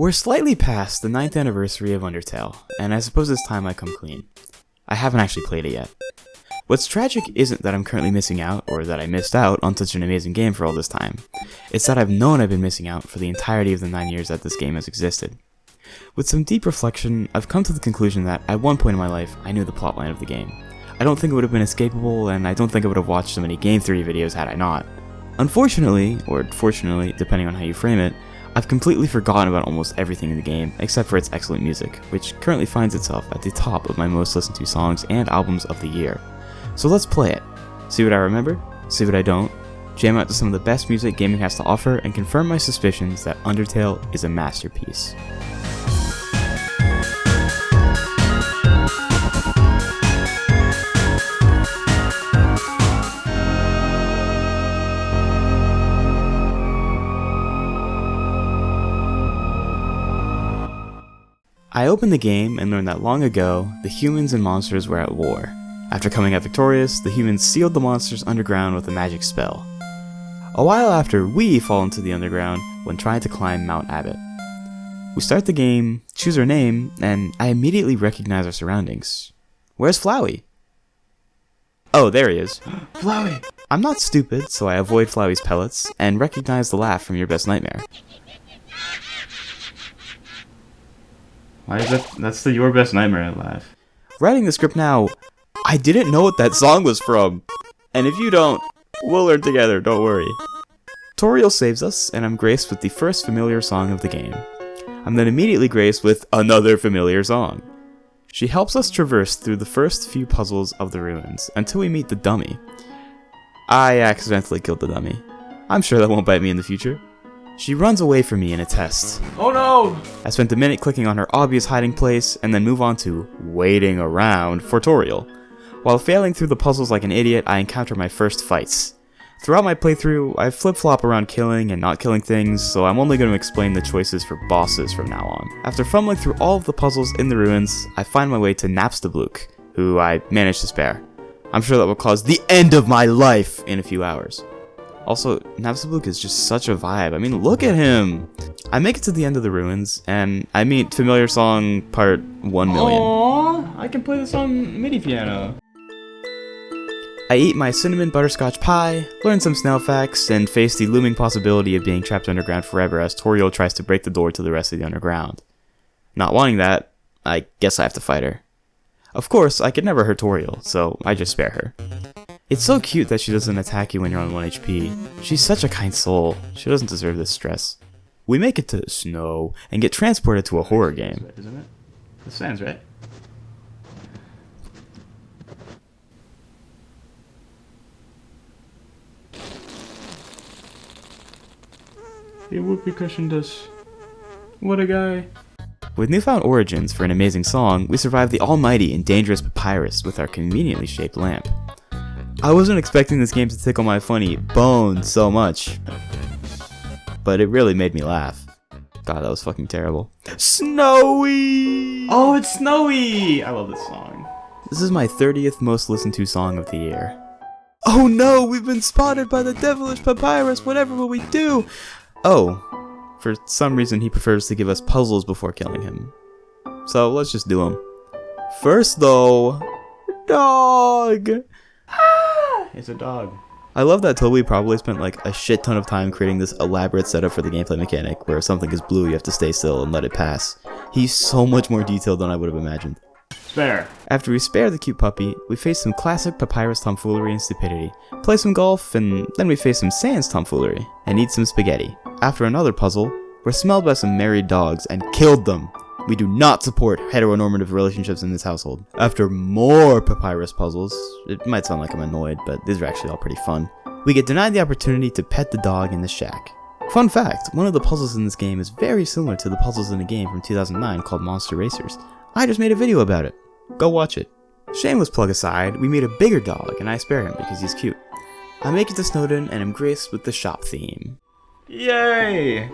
We're slightly past the 9th anniversary of Undertale, and I suppose it's time I come clean. I haven't actually played it yet. What's tragic isn't that I'm currently missing out, or that I missed out on such an amazing game for all this time. It's that I've known I've been missing out for the entirety of the 9 years that this game has existed. With some deep reflection, I've come to the conclusion that at one point in my life, I knew the plotline of the game. I don't think it would have been escapable, and I don't think I would have watched so many game theory videos had I not. Unfortunately, or fortunately, depending on how you frame it, I've completely forgotten about almost everything in the game, except for its excellent music, which currently finds itself at the top of my most listened to songs and albums of the year. So let's play it. See what I remember, see what I don't, jam out to some of the best music gaming has to offer, and confirm my suspicions that Undertale is a masterpiece. I opened the game and learned that long ago, the humans and monsters were at war. After coming out victorious, the humans sealed the monsters underground with a magic spell. A while after, we fall into the underground when trying to climb Mount Abbott. We start the game, choose our name, and I immediately recognize our surroundings. Where's Flowey? Oh, there he is. Flowey! I'm not stupid, so I avoid Flowey's pellets and recognize the laugh from Your Best Nightmare. Why is that? That's the Your Best Nightmare laugh. Writing the script now, I didn't know what that song was from. And if you don't, we'll learn together, don't worry. Toriel saves us, and I'm graced with the first familiar song of the game. I'm then immediately graced with another familiar song. She helps us traverse through the first few puzzles of the ruins, until we meet the dummy. I accidentally killed the dummy. I'm sure that won't bite me in the future. She runs away from me in a test. Oh no! I spent a minute clicking on her obvious hiding place, and then move on to waiting around for Toriel. While failing through the puzzles like an idiot, I encounter my first fights. Throughout my playthrough, I flip-flop around killing and not killing things, so I'm only going to explain the choices for bosses from now on. After fumbling through all of the puzzles in the ruins, I find my way to Napstablook, who I managed to spare. I'm sure that will cause the end of my life in a few hours. Also, Napstablook is just such a vibe. I mean, look at him! I make it to the end of the ruins, and I meet familiar song part 1 million. Aww, I can play this on MIDI piano. I eat my cinnamon butterscotch pie, learn some snail facts, and face the looming possibility of being trapped underground forever as Toriel tries to break the door to the rest of the underground. Not wanting that, I guess I have to fight her. Of course, I could never hurt Toriel, so I just spare her. It's so cute that she doesn't attack you when you're on 1 HP. She's such a kind soul. She doesn't deserve this stress. We make it to Snow and get transported to a horror game. Isn't it? This sounds right. He whoopee cushioned us. What a guy. With newfound origins for an amazing song, we survive the almighty and dangerous Papyrus with our conveniently shaped lamp. I wasn't expecting this game to tickle my funny bones so much, but it really made me laugh. God, that was fucking terrible. Snowy! Oh, it's Snowy! I love this song. This is my 30th most listened to song of the year. Oh no, we've been spotted by the devilish Papyrus, whatever will we do? Oh, for some reason he prefers to give us puzzles before killing him. So let's just do them. First though, dog! It's a dog. I love that Toby probably spent like a shit ton of time creating this elaborate setup for the gameplay mechanic where if something is blue you have to stay still and let it pass. He's so much more detailed than I would have imagined. Spare. After we spare the cute puppy, we face some classic Papyrus tomfoolery and stupidity, play some golf, and then we face some Sans tomfoolery, and eat some spaghetti. After another puzzle, we're smelled by some married dogs and killed them. We do not support heteronormative relationships in this household. After more Papyrus puzzles, it might sound like I'm annoyed, but these are actually all pretty fun, we get denied the opportunity to pet the dog in the shack. Fun fact, one of the puzzles in this game is very similar to the puzzles in a game from 2009 called Monster Racers. I just made a video about it. Go watch it. Shameless plug aside, we meet a bigger dog and I spare him because he's cute. I make it to Snowdin and am graced with the shop theme. Yay!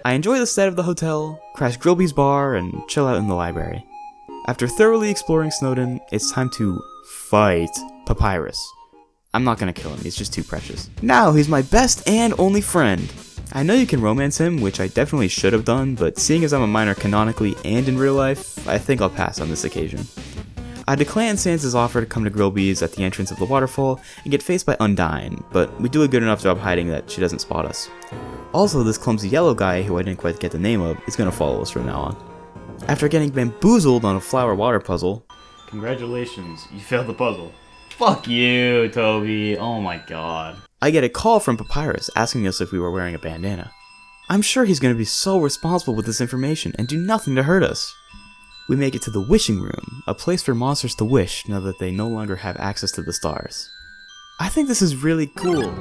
I enjoy the set of the hotel, crash Grillby's bar, and chill out in the library. After thoroughly exploring Snowdin, it's time to fight Papyrus. I'm not gonna kill him, he's just too precious. Now he's my best and only friend. I know you can romance him, which I definitely should have done, but seeing as I'm a minor canonically and in real life, I think I'll pass on this occasion. I decline Sans' offer to come to Grillby's at the entrance of the waterfall and get faced by Undyne, but we do a good enough job hiding that she doesn't spot us. Also, this clumsy yellow guy, who I didn't quite get the name of, is gonna follow us from now on. After getting bamboozled on a flower water puzzle... Congratulations, you failed the puzzle. Fuck you, Toby. Oh my god. I get a call from Papyrus asking us if we were wearing a bandana. I'm sure he's gonna be so responsible with this information and do nothing to hurt us. We make it to the wishing room, a place for monsters to wish now that they no longer have access to the stars. I think this is really cool.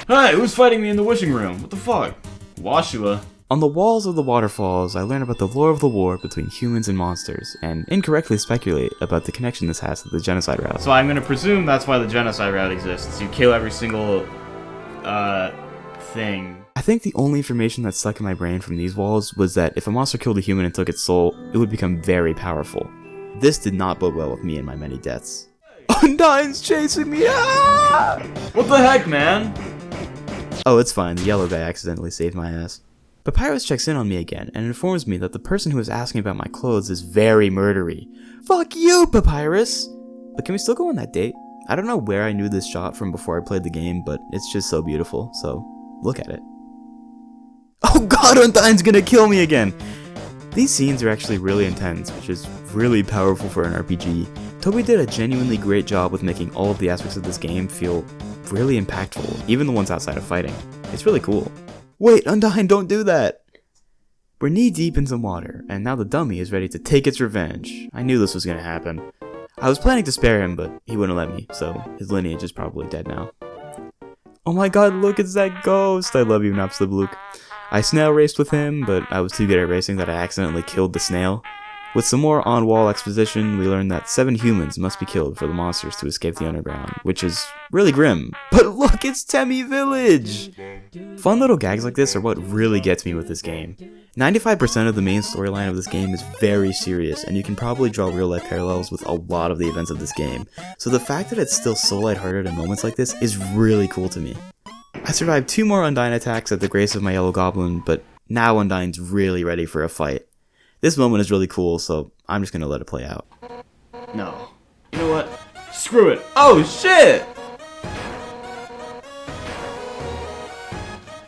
Hey, who's fighting me in the wishing room? What the fuck? Washua. On the walls of the waterfalls, I learn about the lore of the war between humans and monsters, and incorrectly speculate about the connection this has to the genocide route. So I'm gonna presume that's why the genocide route exists. You kill every single, thing. I think the only information that stuck in my brain from these walls was that if a monster killed a human and took its soul, it would become very powerful. This did not bode well with me and my many deaths. Undyne's chasing me! Ah! What the heck, man? Oh, it's fine, the yellow guy accidentally saved my ass. Papyrus checks in on me again and informs me that the person who was asking about my clothes is very murdery. Fuck you, Papyrus! But can we still go on that date? I don't know where I knew this shot from before I played the game, but it's just so beautiful, so look at it. Oh god, Undyne's gonna kill me again! These scenes are actually really intense, which is really powerful for an RPG. Toby did a genuinely great job with making all of the aspects of this game feel really impactful, even the ones outside of fighting. It's really cool. Wait, Undyne, don't do that! We're knee deep in some water, and now the dummy is ready to take its revenge. I knew this was gonna happen. I was planning to spare him, but he wouldn't let me, so his lineage is probably dead now. Oh my god, look, it's that ghost! I love you, Napstablook. I snail raced with him, but I was too good at racing that I accidentally killed the snail. With some more on-wall exposition, we learned that 7 humans must be killed for the monsters to escape the underground, which is really grim. But look, it's Temmie Village! Fun little gags like this are what really gets me with this game. 95% of the main storyline of this game is very serious, and you can probably draw real-life parallels with a lot of the events of this game. So the fact that it's still so lighthearted in moments like this is really cool to me. I survived 2 more Undyne attacks at the grace of my yellow goblin, but now Undyne's really ready for a fight. This moment is really cool, so I'm just gonna let it play out. No. You know what? Screw it. Oh, shit!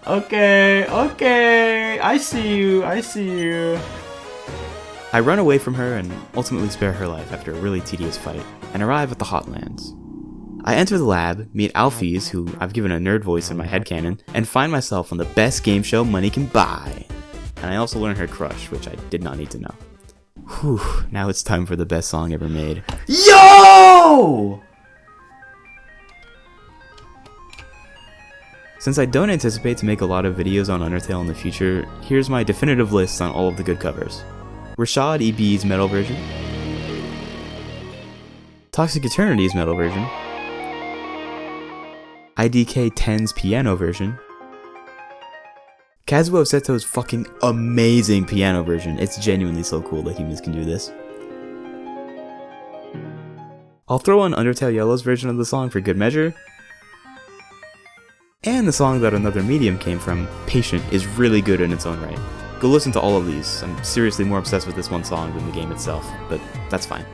Okay, I see you. I run away from her and ultimately spare her life after a really tedious fight, and arrive at the Hotlands. I enter the lab, meet Alphys, who I've given a nerd voice in my headcanon, and find myself on the best game show money can buy. And I also learn her crush, which I did not need to know. Whew, now it's time for the best song ever made. Yo! Since I don't anticipate to make a lot of videos on Undertale in the future, here's my definitive list on all of the good covers. Rashad EB's metal version, Toxic Eternity's metal version, IDK 10's piano version, Kazuo Seto's fucking amazing piano version. It's genuinely so cool that humans can do this. I'll throw on Undertale Yellow's version of the song for good measure. And the song that Another Medium came from, Patient, is really good in its own right. Go listen to all of these. I'm seriously more obsessed with this one song than the game itself, but that's fine.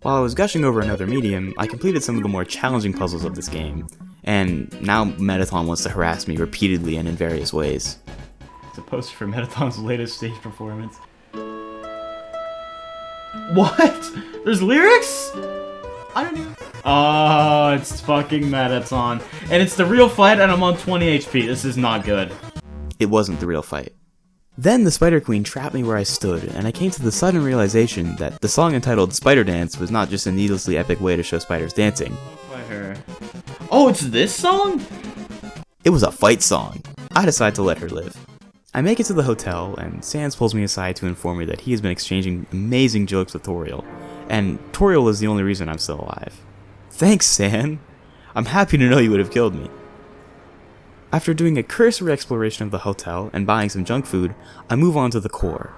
While I was gushing over Another Medium, I completed some of the more challenging puzzles of this game, and now Mettaton wants to harass me repeatedly and in various ways. It's a poster for Mettaton's latest stage performance. What? There's lyrics? I don't know. Oh, it's fucking Mettaton. And it's the real fight and I'm on 20 HP. This is not good. It wasn't the real fight. Then the Spider Queen trapped me where I stood, and I came to the sudden realization that the song entitled Spider Dance was not just a needlessly epic way to show spiders dancing. By her. Oh, it's this song? It was a fight song. I decide to let her live. I make it to the hotel, and Sans pulls me aside to inform me that he has been exchanging amazing jokes with Toriel, and Toriel is the only reason I'm still alive. Thanks, San. I'm happy to know you would have killed me. After doing a cursory exploration of the hotel and buying some junk food, I move on to the core.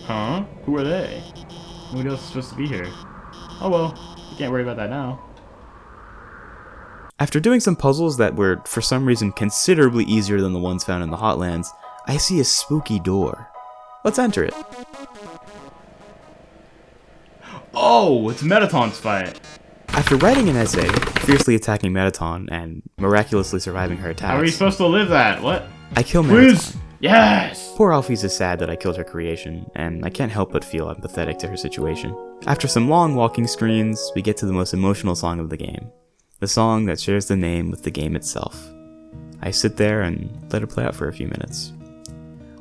Huh? Who are they? Nobody else is supposed to be here. Oh well, you can't worry about that now. After doing some puzzles that were, for some reason, considerably easier than the ones found in the Hotlands, I see a spooky door. Let's enter it. Oh, it's Mettaton's fight. After writing an essay, fiercely attacking Mettaton, and miraculously surviving her attacks, How are you supposed to live that? What? I kill Please! Mettaton. Yes! Poor Alphys is sad that I killed her creation, and I can't help but feel empathetic to her situation. After some long walking screens, we get to the most emotional song of the game. The song that shares the name with the game itself. I sit there and let it play out for a few minutes.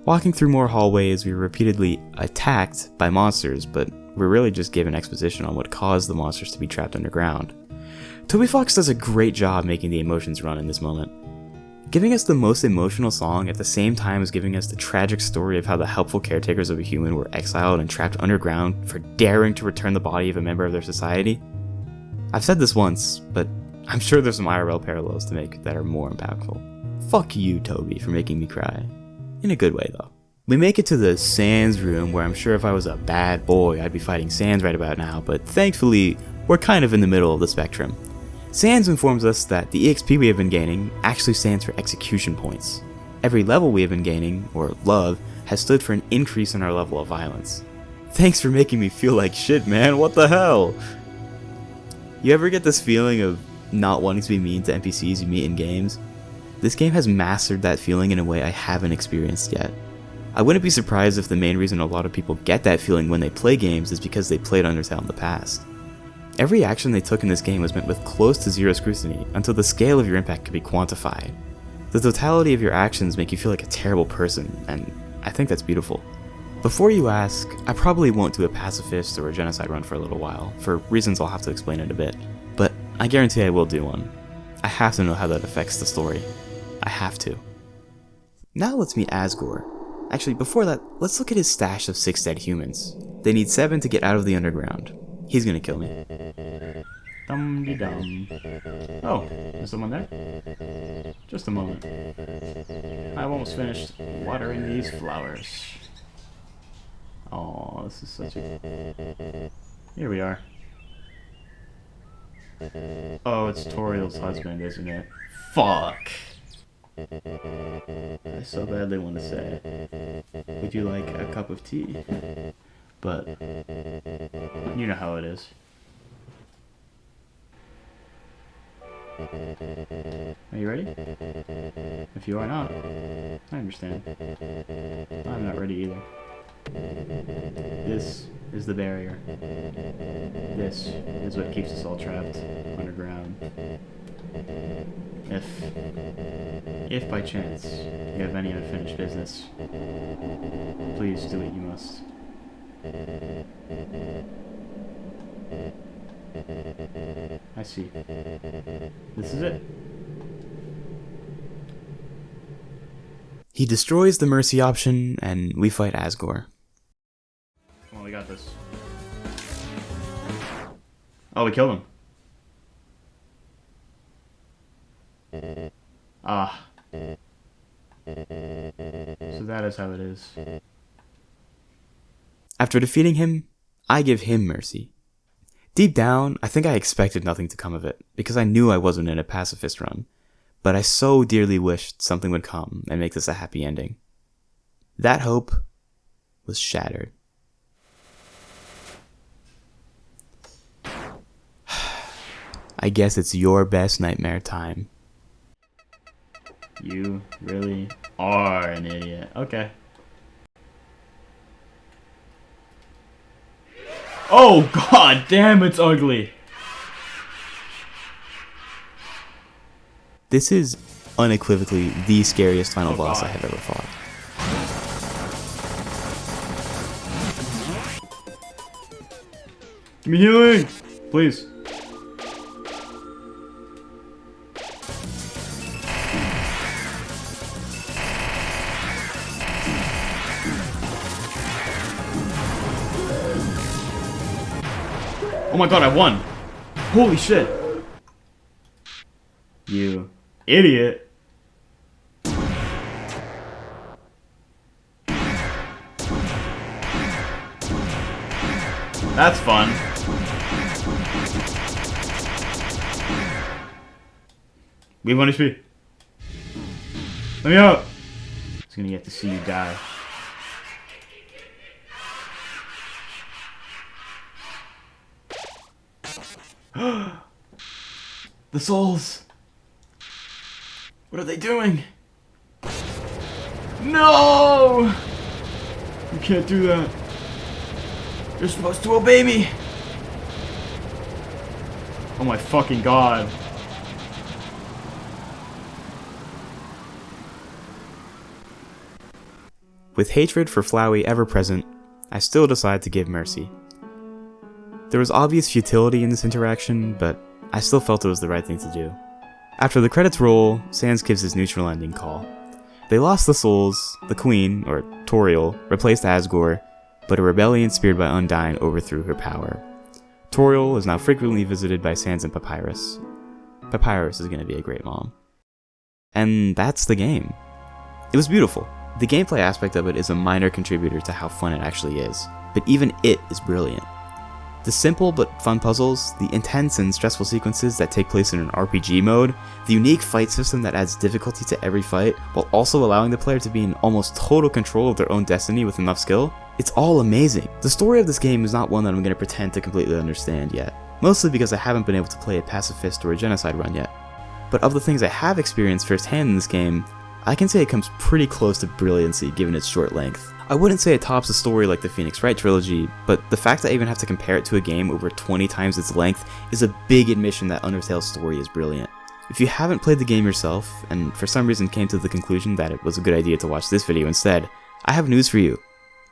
Walking through more hallways, we were repeatedly attacked by monsters, but we're really just given exposition on what caused the monsters to be trapped underground. Toby Fox does a great job making the emotions run in this moment. Giving us the most emotional song at the same time as giving us the tragic story of how the helpful caretakers of a human were exiled and trapped underground for daring to return the body of a member of their society. I've said this once, but I'm sure there's some IRL parallels to make that are more impactful. Fuck you, Toby, for making me cry. In a good way, though. We make it to the Sans room, where I'm sure if I was a bad boy, I'd be fighting Sans right about now, but thankfully, we're kind of in the middle of the spectrum. Sans informs us that the EXP we have been gaining actually stands for execution points. Every level we have been gaining, or love, has stood for an increase in our level of violence. Thanks for making me feel like shit, man, what the hell? You ever get this feeling of not wanting to be mean to NPCs you meet in games? This game has mastered that feeling in a way I haven't experienced yet. I wouldn't be surprised if the main reason a lot of people get that feeling when they play games is because they played Undertale in the past. Every action they took in this game was met with close to zero scrutiny until the scale of your impact could be quantified. The totality of your actions make you feel like a terrible person, and I think that's beautiful. Before you ask, I probably won't do a pacifist or a genocide run for a little while, for reasons I'll have to explain in a bit, but I guarantee I will do one. I have to know how that affects the story. I have to. Now let's meet Asgore. Actually, before that, let's look at his stash of 6 dead humans. They need 7 to get out of the underground. He's gonna kill me. Dum-de-dum. Oh, is someone there? Just a moment. I've almost finished watering these flowers. Oh, this is such a... Here we are. Oh, it's Toriel's husband, isn't it? Fuck! I so badly want to say, would you like a cup of tea? But, you know how it is. Are you ready? If you are not, I understand. I'm not ready either. This is the barrier. This is what keeps us all trapped underground. If by chance you have any unfinished business, please do what you must. I see. This is it. He destroys the mercy option, and we fight Asgore. Come on, we got this. Oh, we killed him. Ah. So that is how it is. After defeating him, I give him mercy. Deep down, I think I expected nothing to come of it, because I knew I wasn't in a pacifist run, but I so dearly wished something would come and make this a happy ending. That hope was shattered. I guess it's your best nightmare time. You really are an idiot. Okay. Oh, god damn, it's ugly. This is unequivocally the scariest final boss I God. have ever fought. Give me healing, please. Oh my god, I won! Holy shit! You idiot! That's fun. We have 1 HP. Let me out. It's gonna get to see you die. The souls. What are they doing? No! You can't do that. You're supposed to obey me. Oh my fucking god. With hatred for Flowey ever present, I still decide to give mercy. There was obvious futility in this interaction, but I still felt it was the right thing to do. After the credits roll, Sans gives his neutral ending call. They lost the souls, the queen, or Toriel, replaced Asgore, but a rebellion speared by Undyne overthrew her power. Toriel is now frequently visited by Sans and Papyrus. Papyrus is going to be a great mom. And that's the game. It was beautiful. The gameplay aspect of it is a minor contributor to how fun it actually is, but even it is brilliant. The simple but fun puzzles, the intense and stressful sequences that take place in an RPG mode, the unique fight system that adds difficulty to every fight, while also allowing the player to be in almost total control of their own destiny with enough skill, it's all amazing. The story of this game is not one that I'm going to pretend to completely understand yet, mostly because I haven't been able to play a pacifist or a genocide run yet. But of the things I have experienced firsthand in this game, I can say it comes pretty close to brilliancy given its short length. I wouldn't say it tops a story like the Phoenix Wright trilogy, but the fact that I even have to compare it to a game over 20 times its length is a big admission that Undertale's story is brilliant. If you haven't played the game yourself, and for some reason came to the conclusion that it was a good idea to watch this video instead, I have news for you.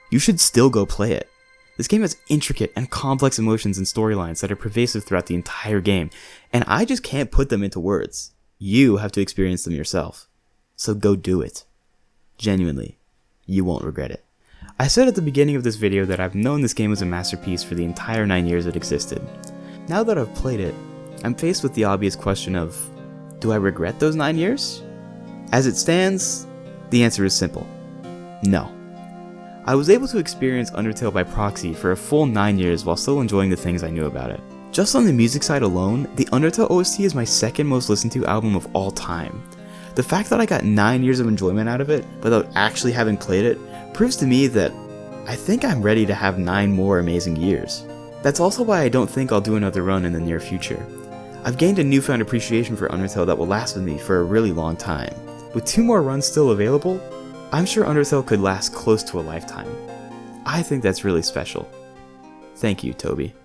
You should still go play it. This game has intricate and complex emotions and storylines that are pervasive throughout the entire game, and I just can't put them into words. You have to experience them yourself. So go do it. Genuinely. You won't regret it. I said at the beginning of this video that I've known this game as a masterpiece for the entire 9 years it existed. Now that I've played it, I'm faced with the obvious question of, do I regret those 9 years? As it stands, the answer is simple. No. I was able to experience Undertale by proxy for a full 9 years while still enjoying the things I knew about it. Just on the music side alone, the Undertale OST is my second most listened to album of all time. The fact that I got 9 years of enjoyment out of it without actually having played it proves to me that I think I'm ready to have 9 more amazing years. That's also why I don't think I'll do another run in the near future. I've gained a newfound appreciation for Undertale that will last with me for a really long time. With 2 more runs still available, I'm sure Undertale could last close to a lifetime. I think that's really special. Thank you, Toby.